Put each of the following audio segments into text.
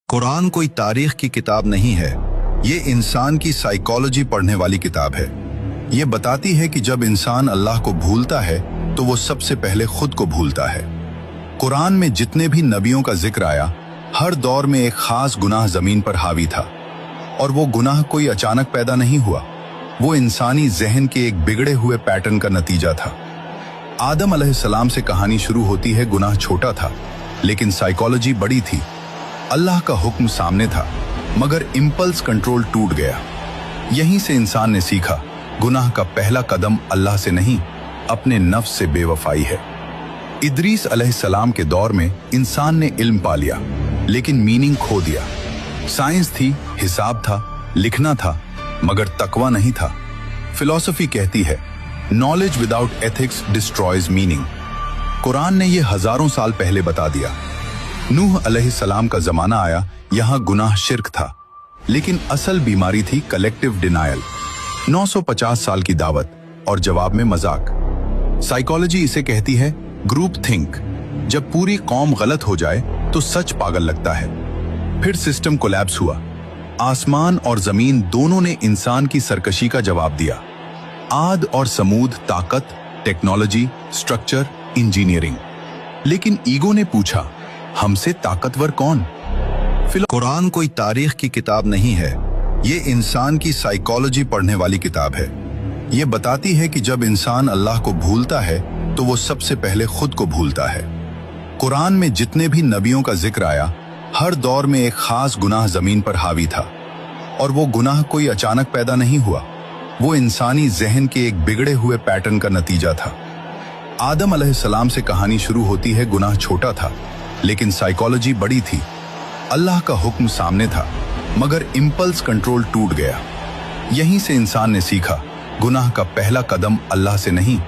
कुरान कोई तारीख की किताब नहीं है, ये इंसान की साइकोलॉजी पढ़ने वाली किताब है। ये बताती है कि जब इंसान अल्लाह को भूलता है तो वो सबसे पहले खुद को भूलता है। कुरान में जितने भी नबियों का जिक्र आया, हर दौर में एक खास गुनाह जमीन पर हावी था, और वो गुनाह कोई अचानक पैदा नहीं हुआ, वो इंसानी जहन के एक बिगड़े हुए पैटर्न का नतीजा था। आदम अलैहिस्सलाम से कहानी शुरू होती है। गुनाह छोटा था, लेकिन साइकोलॉजी बड़ी थी। अल्लाह का हुक्म सामने था, मगर इंपल्स कंट्रोल टूट गया। यहीं से इंसान ने सीखा, गुनाह का पहला कदम अल्लाह से नहीं, अपने नफ्स से बेवफाई है। इदरीस अलैहिस्सलाम के दौर में इंसान ने इल्म पा लिया, लेकिन मीनिंग खो दिया। साइंस थी, हिसाब था, लिखना था, मगर तकवा नहीं था। फिलॉसफी कहती है, knowledge without ethics destroys meaning. Quran ने यह हजारों साल पहले बता दिया। नूह अलैहिस्सलाम का जमाना आया, यहाँ गुनाह शिर्क था, लेकिन असल बीमारी थी कलेक्टिव डिनायल। 950 साल की दावत और जवाब में मजाक। साइकोलॉजी इसे कहती है ग्रुप थिंक। जब पूरी कौम गलत हो जाए तो सच पागल लगता है। फिर सिस्टम कोलैप्स हुआ। आसमान और जमीन दोनों ने इंसान की सरकशी का जवाब दिया। आद और समूद ताकत, टेक्नोलॉजी, स्ट्रक्चर, इंजीनियरिंग। लेकिन ईगो ने पूछा, हमसे ताकतवर कौन? कुरान कोई तारीख की किताब नहीं है, ये इंसान की साइकोलॉजी पढ़ने वाली किताब है। ये बताती है कि जब इंसान अल्लाह को भूलता है तो वो सबसे पहले खुद को भूलता है। कुरान में जितने भी नबियों का जिक्र आया, हर दौर में एक खास गुनाह जमीन पर हावी था, और वो गुनाह कोई अचानक पैदा नहीं हुआ, वो इंसानी जहन के एक बिगड़े हुए पैटर्न का नतीजा था। आदम अलैहिस्सलाम से कहानी शुरू होती है। गुनाह छोटा था, लेकिन साइकोलॉजी बड़ी थी। अल्लाह का हुक्म सामने था, मगर इंपल्स कंट्रोल टूट गया। यहीं से इंसान ने सीखा, गुनाह का पहला कदम अल्लाह से नहीं,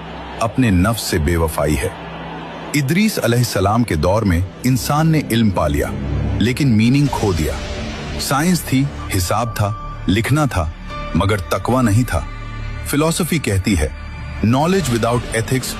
अपने नफ्स से बेवफाई है। इदरीस अलैहिस्सलाम के दौर में इंसान ने इल्म पा लिया, लेकिन मीनिंग खो दिया। साइंस थी, हिसाब था, लिखना था, मगर तकवा नहीं था। फिलॉसफी कहती है, नॉलेज विदाउट एथिक्स